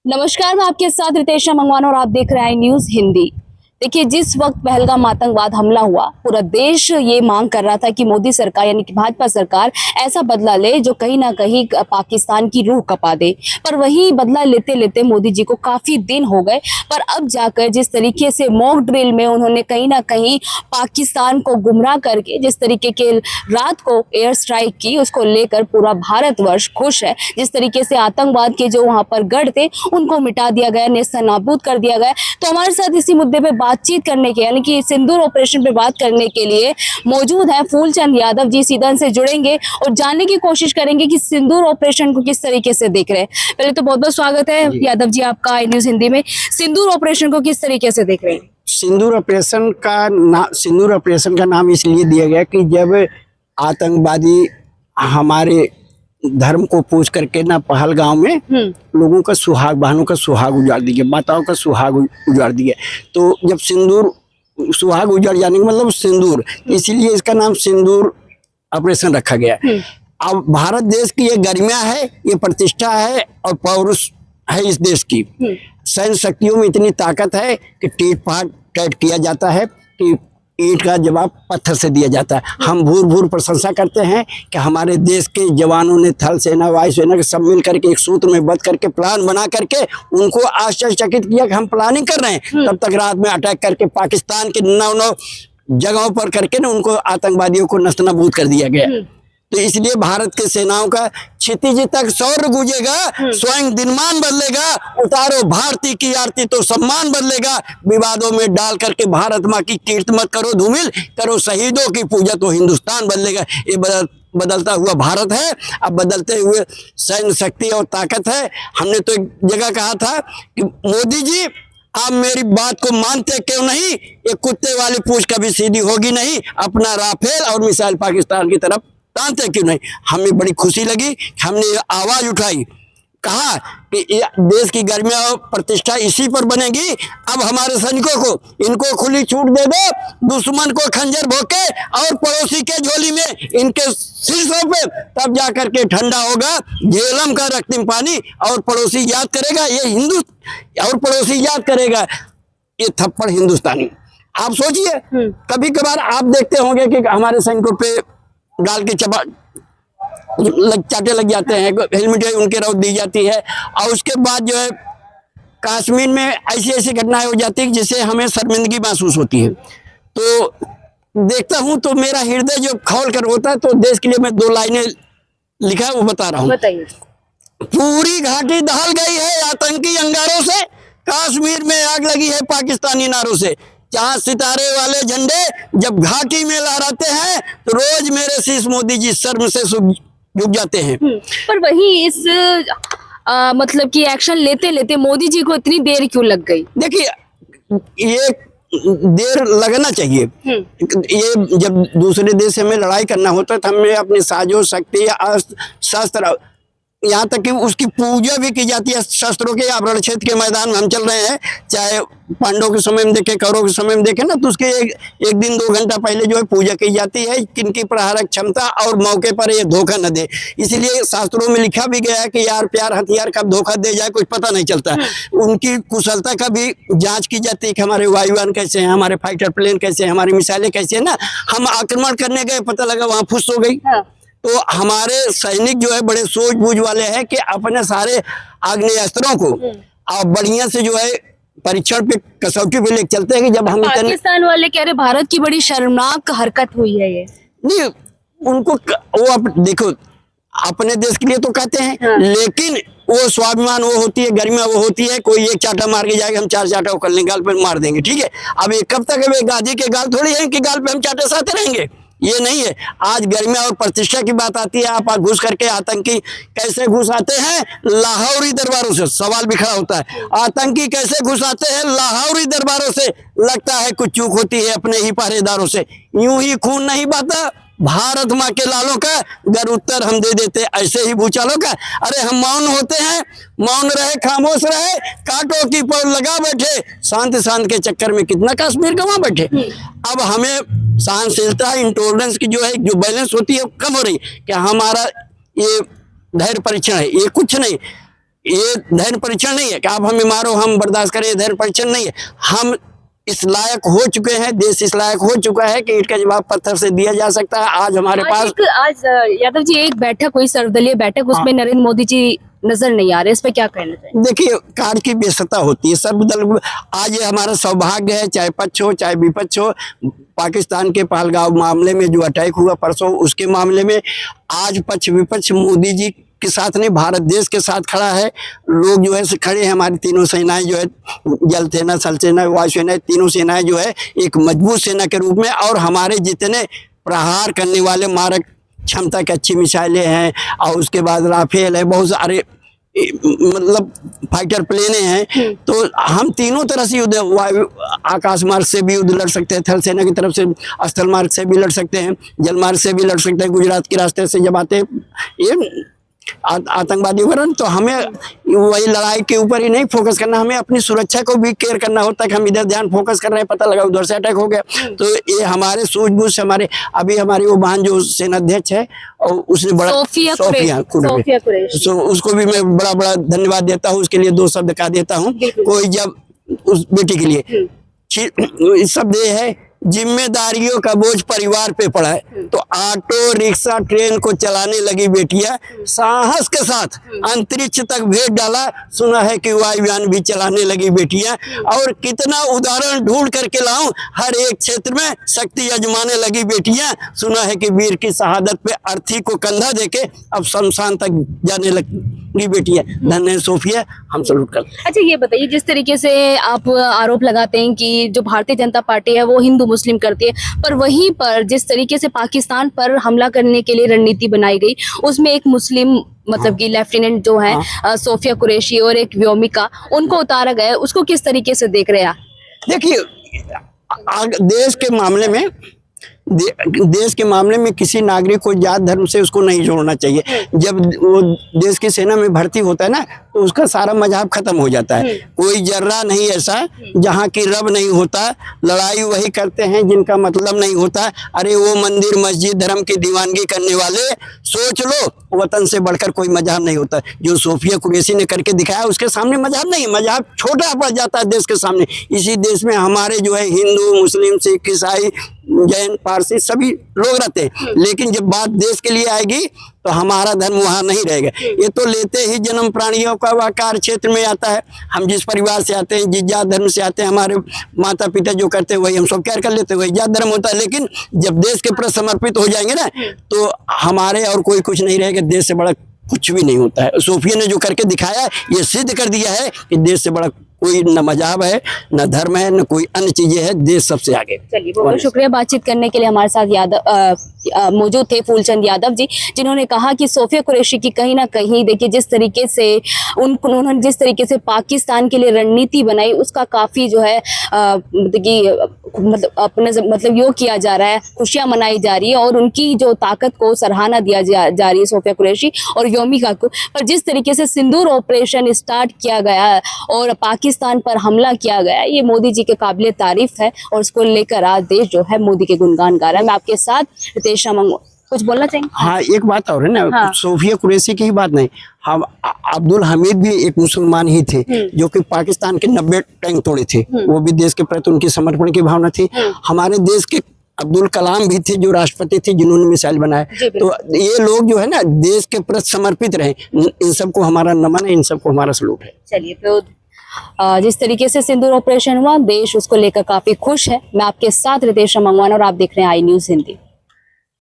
नमस्कार, मैं आपके साथ रितेशा मंगवाना और आप देख रहे हैं न्यूज हिंदी। देखिए, जिस वक्त पहलगाम आतंकवाद हमला हुआ, पूरा देश ये मांग कर रहा था कि मोदी सरकार यानी कि भाजपा सरकार ऐसा बदला ले जो कहीं ना कहीं पाकिस्तान की रूह कपा दे। पर वही बदला लेते लेते मोदी जी को काफी दिन हो गए। पर अब जाकर जिस तरीके से मॉक ड्रिल में उन्होंने कहीं ना कहीं पाकिस्तान को गुमराह करके जिस तरीके के रात को एयर स्ट्राइक की, उसको लेकर पूरा भारतवर्ष खुश है। जिस तरीके से आतंकवाद के जो वहां पर गढ़ थे उनको मिटा दिया गया, नेस्तनाबूद कर दिया गया। तो हमारे साथ इसी मुद्दे पे बातचीत करने के यानी कि सिंदूर ऑपरेशन पे बात करने के लिए मौजूद है फूलचंद यादव जी। सीधा से जुड़ेंगे और जानने की कोशिश करेंगे कि सिंदूर ऑपरेशन को किस तरीके से देख रहे हैं। पहले तो बहुत बहुत स्वागत है यादव जी आपका न्यूज हिंदी में। सिंदूर ऑपरेशन को किस तरीके से देख रहे हैं? सिंदूर ऑपरेशन का नाम इसलिए दिया गया कि जब आतंकवादी हमारे धर्म को पूछ करके ना पहलगाम में लोगों का सुहाग, बहनों का सुहाग उजाड़ दिया, माताओं का सुहाग उजाड़ दिया। तो जब सिंदूर सुहाग उजाड़ जाने का मतलब सिंदूर, इसीलिए इसका नाम सिंदूर ऑपरेशन रखा गया। अब भारत देश की ये गरिमा है, ये प्रतिष्ठा है और पौरुष है इस देश की। सैन्य शक्तियों में इतनी ताकत है कि टीट फाट टैट किया जाता है कि ईंट का जवाब पत्थर से दिया जाता है। हम भूर भूर प्रशंसा करते हैं कि हमारे देश के जवानों ने थल सेना, वायु सेना के सब मिल करके एक सूत्र में बंध करके प्लान बना करके उनको आश्चर्यचकित किया कि हम प्लानिंग कर रहे हैं। तब तक रात में अटैक करके पाकिस्तान के 9 जगहों पर करके ना उनको आतंकवादियों को नस्तनाबूद कर दिया गया। तो इसलिए भारत के सेनाओं का क्षितिज तक शौर्य गूंजेगा, स्वयं दिनमान बदलेगा, उतारो भारती की आरती तो सम्मान बदलेगा। विवादों में डाल करके भारत माँ की कीर्ति मत करो धूमिल, करो शहीदों की पूजा तो हिंदुस्तान बदलेगा। ये बदलता हुआ भारत है, अब बदलते हुए सैन्य शक्ति और ताकत है। हमने तो एक जगह कहा था कि मोदी जी आप मेरी बात को मानते क्यों नहीं, ये कुत्ते वाली पूछ कभी सीधी होगी नहीं, अपना राफेल और मिसाइल पाकिस्तान की तरफ जानते क्यों नहीं। हमें बड़ी खुशी लगी, हमने आवाज उठाई, कहा कि देश की गर्मिया और प्रतिष्ठा इसी पर बनेगी। अब हमारे सैनिकों को इनको खुली छूट दे दो, दुश्मन को खंजर भोंके और पड़ोसी के झोली में इनके शीर्षों पे, तब जाकर के ठंडा होगा झेलम का रक्तिम पानी और पड़ोसी याद करेगा ये हिंदू, और पड़ोसी याद करेगा ये थप्पड़ हिंदुस्तानी। आप सोचिए, कभी कभार आप देखते होंगे कि हमारे सैनिकों पे डाल के चाटे लग जाते हैं, हेलमेट उनके रौद दी जाती है, और उसके बाद जो है कश्मीर में ऐसी ऐसी घटनाएं हो जाती है जिससे हमें शर्मिंदगी महसूस होती है। तो देखता हूं तो मेरा हृदय जो खौल कर होता है। तो देश के लिए मैं 2 लाइनें लिखा है, वो बता रहा हूँ। बताइए। पूरी घाटी दहल गई है आतंकी अंगारों से, कश्मीर में आग लगी है पाकिस्तानी नारों से। 4 सितारे वाले झंडे जब घाटी में लहराते हैं तो रोज मेरे शीश मोदी जी शर्म से झुक जाते हैं। पर वही इस मतलब कि एक्शन लेते लेते मोदी जी को इतनी देर क्यों लग गई? देखिए, ये देर लगना चाहिए। ये जब दूसरे देश से हमें लड़ाई करना होता है तो हमें अपनी साजो शक्ति, अस्त्र शस्त्र, यहाँ तक कि उसकी पूजा भी की जाती है। शस्त्रों के आभरण क्षेत्र के मैदान में हम चल रहे हैं, चाहे पांडवों के समय में देखें, कौरवों के समय में देखें ना, तो उसके एक दिन 2 घंटा पहले जो है पूजा की जाती है किनकी प्रहारक क्षमता और मौके पर ये धोखा न दे। इसलिए शास्त्रों में लिखा भी गया है कि यार प्यार हथियार कब धोखा दे जाए कुछ पता नहीं चलता। उनकी कुशलता का भी जांच की जाती है कि हमारे वायुयान कैसे हैं, हमारे फाइटर प्लेन कैसे हैं, हमारी मिसाइलें कैसे हैं ना। हम आक्रमण करने गए, पता लगा वहां फुस हो गई। तो हमारे सैनिक जो है बड़े सूझबूझ वाले हैं कि अपने सारे आग्नेयास्त्रों को और बढ़िया से जो है परीक्षण पे, कसौटी पे लेकर चलते हैं कि जब हम पाकिस्तान वाले कह रहे भारत की बड़ी शर्मनाक हरकत हुई है ये। नहीं, उनको वो देखो अपने देश के लिए तो कहते हैं, लेकिन वो स्वाभिमान वो होती है, गरिमा वो होती है। कोई एक चाटा मार के जाएगा, हम 4 चाटा कर लेंगे, गाल पे मार देंगे, ठीक है। अब ये कब तक है, गाजी के गाल थोड़ी है कि गाल पे हम चाटे साथे रहेंगे, ये नहीं है। आज गरिमा और प्रतिष्ठा की बात आती है। आप घुस करके आतंकी कैसे घुस आते हैं लाहौरी दरबारों से, सवाल भी खड़ा होता है। आतंकी कैसे घुस आते हैं लाहौरी दरबारों से, लगता है कुछ चूक होती है अपने ही पहरेदारों से। यूं ही खून नहीं बहता भारत माँ के लालों का, गर उत्तर हम दे देते ऐसे ही भूचालों का। अरे हम मौन होते हैं, मौन रहे, खामोश रहे, कांटों की पौड़ लगा बैठे, शांत शांत के चक्कर में कितना कश्मीर गंवा बैठे। अब हमें सहनशीलता, इंटॉलरेंस की जो है, जो बैलेंस होती है कम हो रही। क्या हमारा ये धैर्य परीक्षण है, ये कुछ नहीं। ये धैर्य परीक्षण नहीं है कि आप हमें मारो हम बर्दाश्त करें, धैर्य परीक्षण नहीं है। हम इस लायक हो चुके हैं, देश इस लायक हो चुका है कि ईंट का जवाब पत्थर से दिया जा सकता है। आज हमारे पास आज यादव जी एक बैठक हुई, सर्वदलीय बैठक, उसमें नरेंद्र मोदी जी नजर नहीं आ रहे, इस पे क्या कहना चाहिए? देखिए, कार्य की व्यस्तता होती है सर्वदल। आज ये हमारा सौभाग्य है, चाहे पक्ष हो चाहे विपक्ष हो, पाकिस्तान के पहलगाम मामले में जो अटैक हुआ परसों, उसके मामले में आज पक्ष विपक्ष मोदी जी के साथ नहीं, भारत देश के साथ खड़ा है। लोग जो है खड़े हैं, हमारी तीनों सेनाएं जो है, जल सेना, थल सेना, वायु सेना, तीनों सेनाएं जो है एक मजबूत सेना के रूप में, और हमारे जितने प्रहार करने वाले मारक क्षमता की अच्छी मिसाइलें हैं, और उसके बाद राफेल है, बहुत सारे मतलब फाइटर प्लेने हैं। तो हम तीनों तरह से युद्ध, वायु आकाश मार्ग से भी युद्ध लड़ सकते हैं, थल सेना की तरफ से स्थल मार्ग से भी लड़ सकते हैं, जल मार्ग से भी लड़ सकते हैं। गुजरात के रास्ते से जब आते हैं ये आतंकवादी वरण, तो हमें वही लड़ाई के ऊपर ही नहीं फोकस करना, हमें अपनी सुरक्षा को भी केयर करना होता है कि हम इधर ध्यान फोकस कर रहे हैं, पता लगा उधर से अटैक हो गया। तो ये हमारे सूझबूझ से हमारे, अभी हमारी वो बहन जो सेनाध्यक्ष है, और उसने बड़ा सोफिया कुरैशी, तो उसको भी मैं बड़ा बड़ा धन्यवाद देता हूँ, उसके लिए 2 शब्द कह देता हूँ। कोई जब उस बेटी के लिए शब्द ये है, जिम्मेदारियों का बोझ परिवार पे पड़ा है, तो ऑटो रिक्शा ट्रेन को चलाने लगी बेटियां, साहस के साथ अंतरिक्ष तक भेज डाला। सुना है कि वायुयान भी चलाने लगी बेटियां, और कितना उदाहरण ढूंढ करके लाऊं, हर एक क्षेत्र में शक्ति आजमाने लगी बेटियां। सुना है कि वीर की शहादत पे अर्थी को कंधा देके अब शमशान तक जाने लगी बेटियां। धन्य सोफिया, हम सलूट करते हैं। अच्छा, ये बताइए, जिस तरीके से आप आरोप लगाते हैं कि जो भारतीय जनता पार्टी है वो हिंदू मुस्लिम करती है, पर वहीं पर जिस तरीके से पाकिस्तान पर हमला करने के लिए रणनीति बनाई गई, उसमें एक मुस्लिम मतलब कि लेफ्टिनेंट जो है सोफिया कुरैशी और एक व्योमिका, उनको उतारा गया, उसको किस तरीके से देख रहे हैं? देखिए, देश के मामले में किसी नागरिक को जात धर्म से उसको नहीं जोड़ना चाहिए। जब वो देश की सेना में भर्ती होता है ना, तो उसका सारा मजहब खत्म हो जाता है। कोई जर्रा नहीं ऐसा जहाँ की रब नहीं होता, लड़ाई वही करते हैं जिनका मतलब नहीं होता। अरे वो मंदिर मस्जिद धर्म की दीवानगी करने वाले, सोच लो, वतन से बढ़कर कोई मजहब नहीं होता। जो सोफिया कुरैशी ने करके दिखाया, उसके सामने मजहब नहीं, मजहब छोटा पड़ जाता है देश के सामने। इसी देश में हमारे जो है हिंदू मुस्लिम सिख ईसाई जैन पारसी सभी लोग रहते हैं, लेकिन जब बात देश के लिए आएगी तो हमारा धर्म वहाँ नहीं रहेगा। ये तो लेते ही जन्म प्राणियों का वह कार्य क्षेत्र में आता है। हम जिस परिवार से आते हैं, जिस जात धर्म से आते हैं, हमारे माता पिता जो करते हैं वही हम सब केयर कर लेते हैं, वही जात धर्म होता है। लेकिन जब देश के प्रति समर्पित हो जाएंगे ना, तो हमारे और कोई कुछ नहीं रहेगा, देश से बड़ा कुछ भी नहीं होता है। सोफिया ने जो करके दिखाया, ये सिद्ध कर दिया है कि देश से बड़ा कोई न मजहब है, न धर्म है, न कोई अन्य चीजें है, देश सबसे आगे। चलिए, बहुत शुक्रिया बातचीत करने के लिए। हमारे साथ मौजूद थे फूलचंद यादव जी, जिन्होंने कहा कि सोफिया कुरैशी की कहीं ना कहीं, देखिए जिस तरीके से उन्होंने जिस तरीके से पाकिस्तान के लिए रणनीति बनाई, उसका काफी जो है मतलब अपने मतलब योग किया जा रहा है, खुशियां मनाई जा रही है, और उनकी जो ताकत को सराहना दिया जा रही है सोफिया कुरैशी और व्योमिका को। पर जिस तरीके से सिंदूर ऑपरेशन स्टार्ट किया गया और पाकिस्तान पर हमला किया गया, ये मोदी जी के काबिले तारीफ है, और उसको लेकर आज देश जो है मोदी के गुणगान गा रहा है। मैं आपके साथ रितेश मंगो, कुछ बोलना चाहेंगे? हाँ, एक बात और है ना, हाँ। सोफिया कुरैशी की ही बात नहीं, हम अब्दुल हमीद भी एक मुसलमान ही थे, जो कि पाकिस्तान के 90 टैंक तोड़े थे। वो भी देश के प्रति उनकी समर्पण की भावना थी। हमारे देश के अब्दुल कलाम भी थे, जो राष्ट्रपति थे, जिन्होंने मिसाइल बनाया। तो ये लोग जो है ना, देश के प्रति समर्पित रहे। इन सबको हमारा नमन है, इन सबको हमारा सलूट है। चलिए, तो जिस तरीके से सिंदूर ऑपरेशन हुआ, देश उसको लेकर काफी खुश है। मैं आपके साथ रितेश मंगवाना, और आप देख रहे हैं आई न्यूज़ हिंदी।